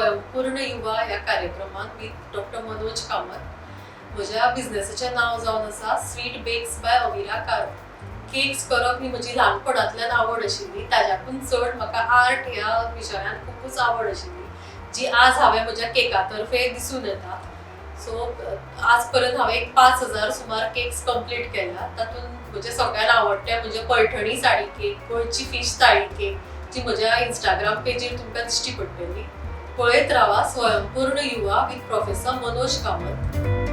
स्वयंपूर्ण युवा ह्या कार्यक्रमात मी डॉक्टर मनोज कामत म्हज्या बिझनेसाचें नांव जावन आसा स्वीट बेक्स बाय अविरा कारो. केक्स करप ही म्हजी ल्हानपणांतल्यान आवड आशिल्ली. ताज्याकून चड म्हाका आर्ट ह्या विशयांत खूबच आवड आशिल्ली, जी आज हांवें म्हज्या केका तर्फे दिसून येता. सो आज पर्यंत हांवें 5,000 सुमार केक्स कंप्लीट केल्या. तातूंत म्हजे सगळ्यात आवडटे म्हणजे पैठणी साडी केक, गोंयची फीश थाळी केक, जी म्हज्या इंस्टाग्राम पेजीर तुमकां दिश्टी पडटली. पळयत रावा स्वयंपूर्ण युवा विथ प्रोफेसर मनोज कामत.